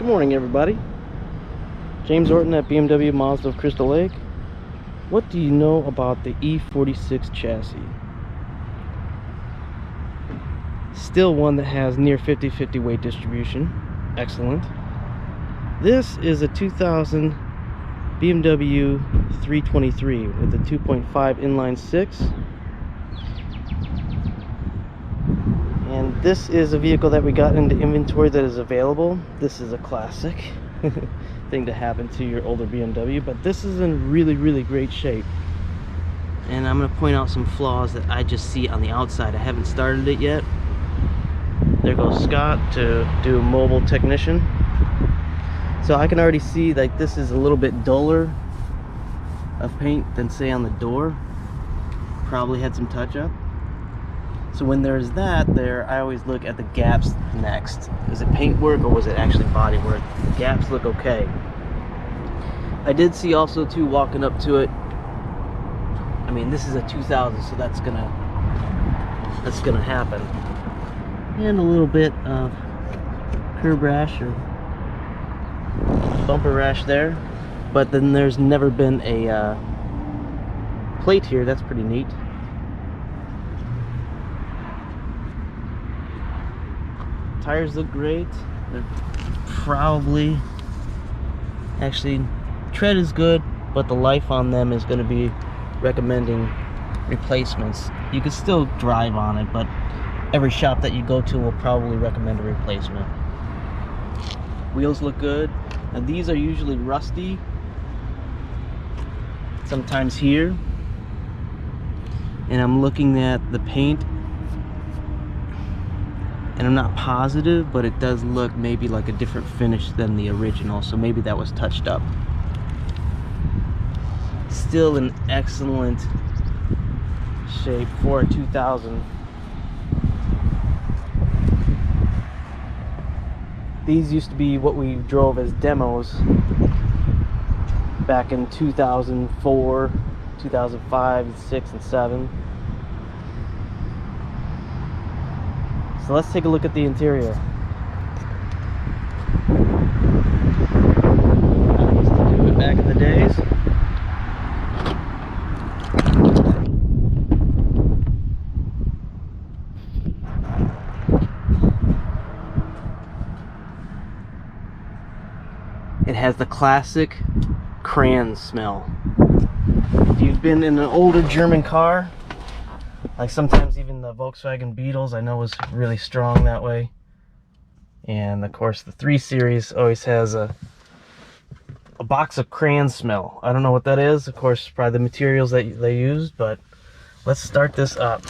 Good morning, everybody. James Orton at BMW Mazda of Crystal Lake. What do you know about the E46 chassis? Still one that has near 50-50 weight distribution. Excellent. This is a 2000 BMW 323 with a 2.5 inline 6. And this is a vehicle that we got into inventory that is available. This is a classic thing to happen to your older BMW, but this is in really great shape. And I'm going to point out some flaws that I just see on the outside. I haven't started it yet. There goes Scott to do mobile technician. So I can already see like this is a little bit duller of paint than say on the door. Probably had some touch up. So when there's that there, I always look at the gaps next. Is it paint work or was it actually body work? The gaps look okay. I did see also too, walking up to it, I mean this is a 2000, so that's gonna happen. And a little bit of curb rash or bumper rash there, but then there's never been a plate here. That's pretty neat. Tires look great. They're probably, actually, tread is good, but the life on them is going to be recommending replacements. You can still drive on it, but every shop that you go to will probably recommend a replacement. Wheels look good. Now these are usually rusty, sometimes here, and I'm looking at the paint and I'm not positive, but it does look maybe like a different finish than the original, so maybe that was touched up. Still in excellent shape for a 2000. These used to be what we drove as demos back in 2004, 2005, 6, and 7. So let's take a look at the interior. I used to do it back in the days. It has the classic crayon smell. If you've been in an older German car, like sometimes even the Volkswagen Beetles, I know was really strong that way. And of course the 3 Series always has a box of crayon smell. I don't know what that is. Of course, probably the materials that they used, but let's start this up.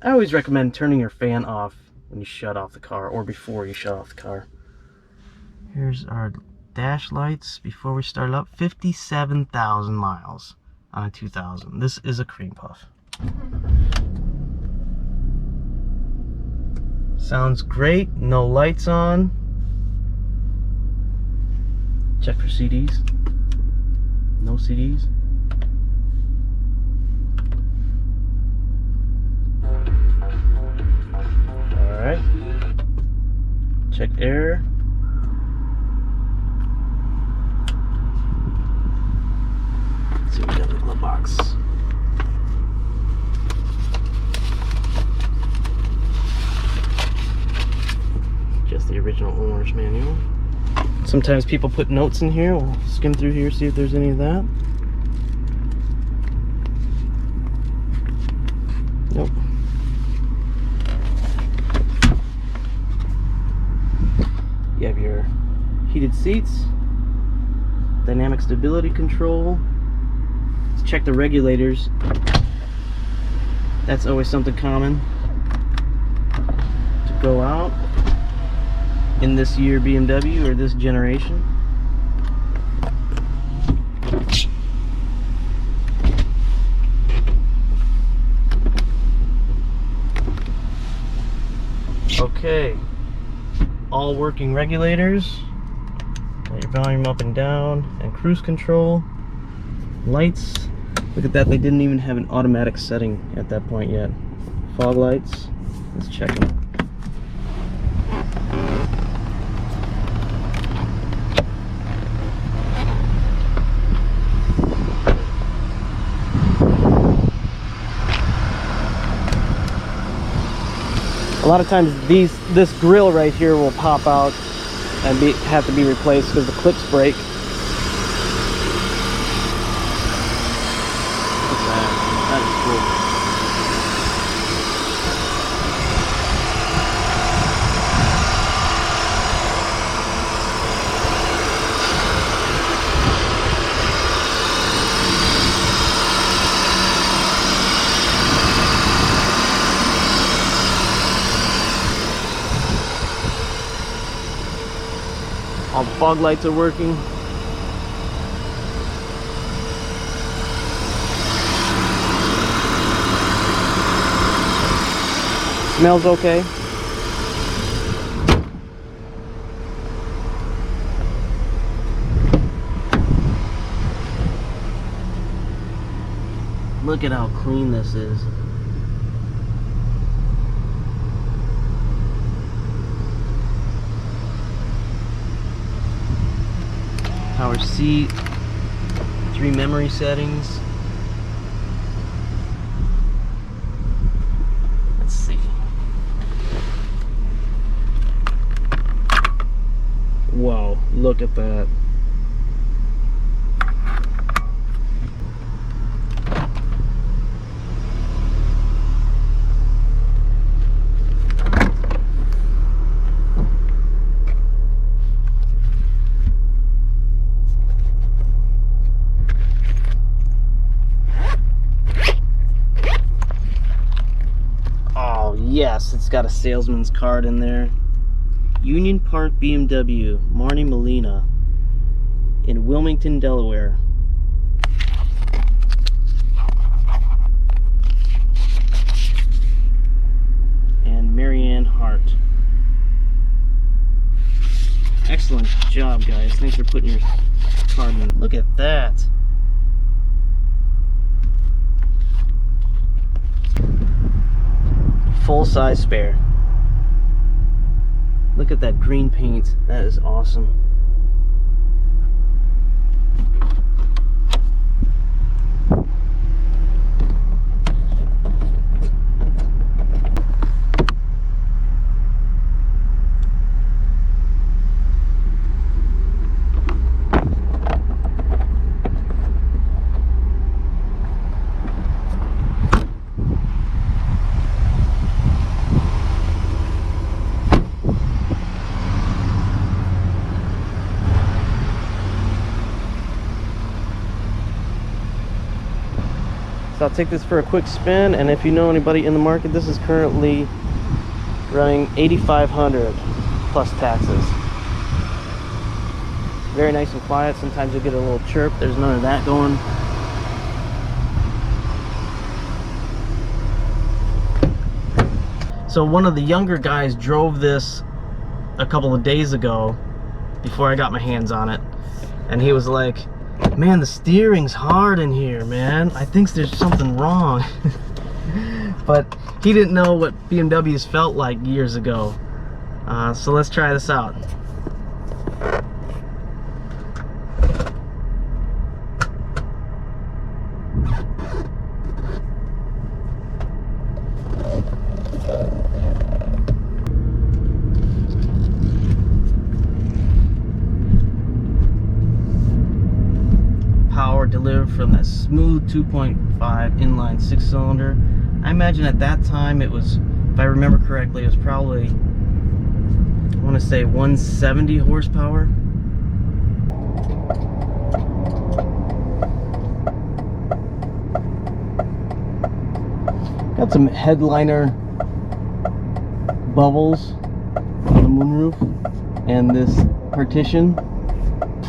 I always recommend turning your fan off when you shut off the car, or before you shut off the car. Here's our dash lights before we start up. 57,000 miles on a 2000. This is a cream puff. Sounds great. No lights on. Check for CDs. No CDs. Alright. Check air. Let's see what we got in the glove box. Just the original owner's manual. Sometimes people put notes in here. We'll skim through here, see if there's any of that. Nope. You have your heated seats, dynamic stability control. Let's check the regulators. That's always something common to go out in this year BMW or this generation. Okay, all working regulators. Got your volume up and down and cruise control. Lights Look at that, they didn't even have an automatic setting at that point yet. Fog lights, let's check them. A lot of times this grill right here will pop out and have to be replaced because the clips break. Look at that. That is cool. All the fog lights are working. Smells okay. Look at how clean this is. Power seat, 3 memory settings. Let's see. Wow, look at that. Yes, it's got a salesman's card in there. Union Park BMW, Marnie Molina in Wilmington, Delaware. And Marianne Hart. Excellent job, guys. Thanks for putting your card in. Look at that. Full-size spare. Look at that green paint. That is awesome. So I'll take this for a quick spin, and if you know anybody in the market, this is currently running $8,500 plus taxes. Very nice and quiet. Sometimes you'll get a little chirp. There's none of that going. So one of the younger guys drove this a couple of days ago before I got my hands on it, and he was like, man, the steering's hard in here, man. I think there's something wrong. But he didn't know what BMWs felt like years ago. So let's try this out. Power delivered from that smooth 2.5 inline 6-cylinder. I imagine at that time it was, if I remember correctly, it was probably, I want to say 170 horsepower. Got some headliner bubbles on the moonroof and this partition.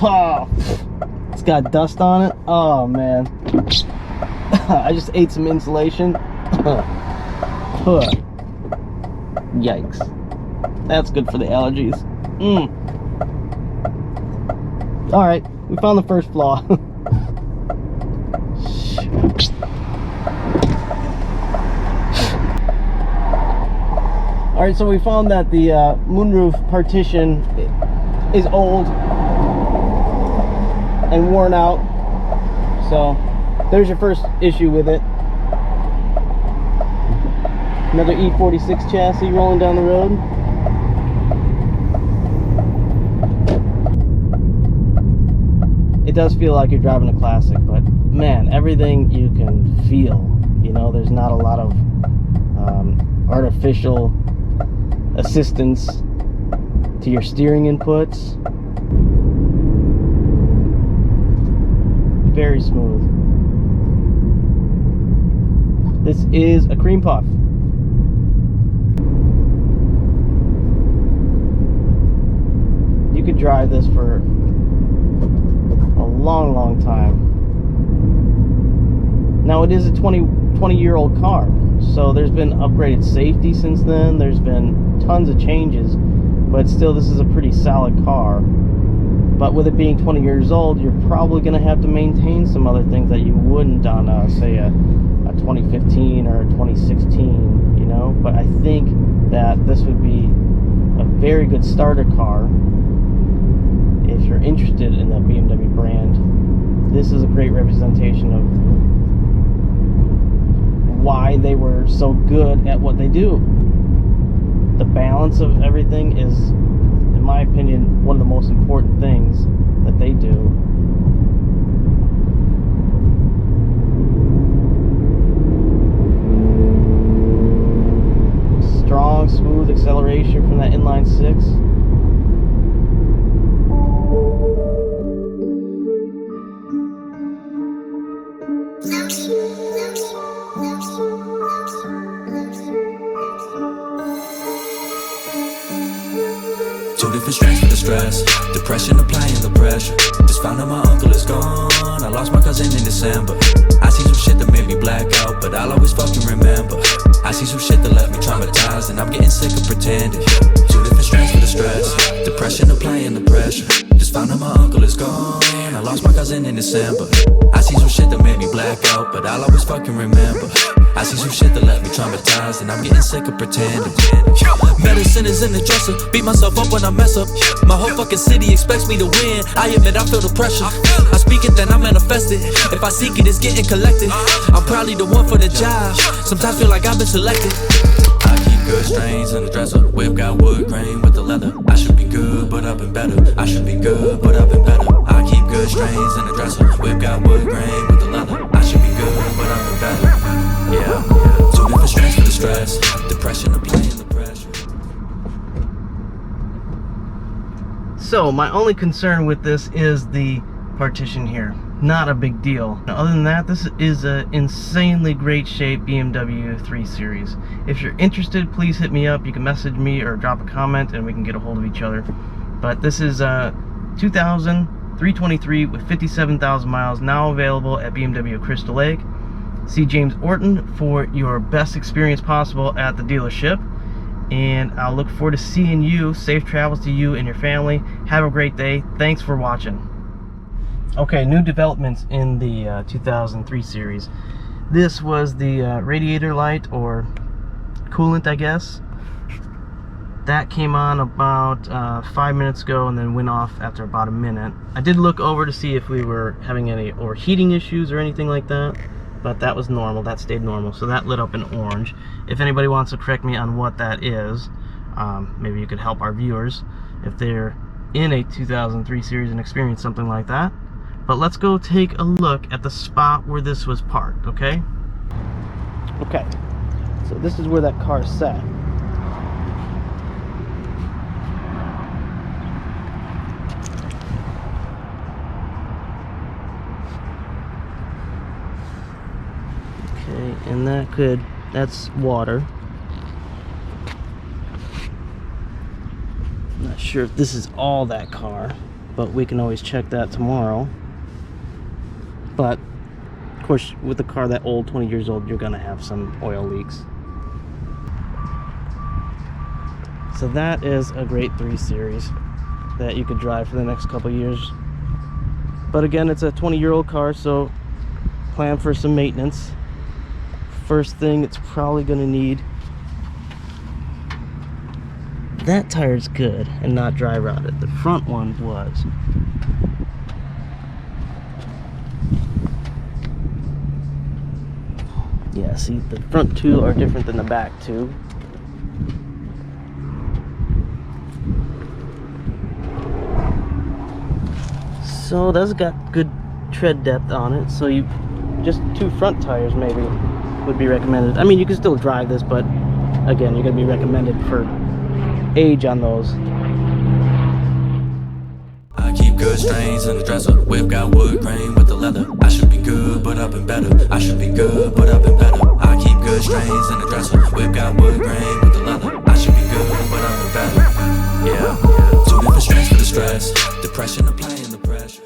Oh, it's got dust on it. Oh man. I just ate some insulation. Yikes. That's good for the allergies. Alright, we found the first flaw. Alright, so we found that the moonroof partition is old and worn out. So there's your first issue with it. Another E46 chassis rolling down the road. It does feel like you're driving a classic, but man, everything you can feel. You know, there's not a lot of artificial assistance to your steering inputs. Very smooth. This is a cream puff. You could drive this for a long time. Now it is a 20-year-old car, so there's been upgraded safety since then. There's been tons of changes, but still this is a pretty solid car. But with it being 20 years old, you're probably going to have to maintain some other things that you wouldn't on say a 2015 or a 2016, you know. But I think that this would be a very good starter car if you're interested in the BMW brand. This is a great representation of why they were so good at what they do. The balance of everything is, in my opinion, one of the most important things that they do. Strong, smooth acceleration from that inline six. Two different strains for the stress, depression applying the pressure. Just found out my uncle is gone, I lost my cousin in December. I see some shit that made me black out, but I'll always fucking remember. I see some shit that left me traumatized, and I'm getting sick of pretending. Two different strains for the stress, depression applying the pressure. Just found out my uncle is gone, I lost my cousin in December. I see some shit that made me black out, but I'll always fucking remember. I see some shit that left me traumatized, and I'm getting sick of pretending. Medicine is in the dresser, beat myself up when I mess up. My whole fucking city expects me to win, I admit I feel the pressure. I speak it, then I manifest it. If I seek it, it's getting collected. I'm probably the one for the job, sometimes feel like I've been selected. I keep good strains in the dresser, whip got wood grain with the leather. I should be good, but I've been better. I should be good, but I've been better. I keep good strains in the dresser, whip got wood grain with the leather. I should be good, but I've been better. Yeah, two different strains for the stress, depression applying the pressure. So my only concern with this is the partition here. Not a big deal. Other than that, this is an insanely great shape BMW 3 Series. If you're interested, please hit me up. You can message me or drop a comment and we can get a hold of each other. But this is 2023 with 57,000 miles, now available at BMW Crystal Lake. See James Orton for your best experience possible at the dealership. And I'll look forward to seeing you. Safe travels to you and your family. Have a great day. Thanks for watching. Okay, new developments in the 2003 series. This was the radiator light, or coolant, I guess. That came on about 5 minutes ago and then went off after about a minute. I did look over to see if we were having any overheating issues or anything like that, but that was normal. That stayed normal, so that lit up in orange. If anybody wants to correct me on what that is, maybe you could help our viewers if they're in a 2003 series and experience something like that. But let's go take a look at the spot where this was parked, okay? Okay, so this is where that car sat. Okay, and that's water. I'm not sure if this is all that car, but we can always check that tomorrow. But of course, with a car that old, 20 years old, you're gonna have some oil leaks. So that is a great 3 Series that you could drive for the next couple years. But again, it's a 20-year-old car, so plan for some maintenance. First thing it's probably gonna need that tire's good and not dry rotted. The front one was. Yeah, see, the front two are different than the back two. So that's got good tread depth on it. So you just 2 front tires maybe would be recommended. I mean, you can still drive this, but again, you're gonna be recommended for age on those. I keep good strains in the dresser. Whip got wood grain with the leather. I should be good, but I've been better. I should be good, but I've been better. I keep good strains in the dresser. Whip got wood grain with the leather. I should be good, but I've been better. Yeah. 2 different strains for the stress. Depression applying the pressure.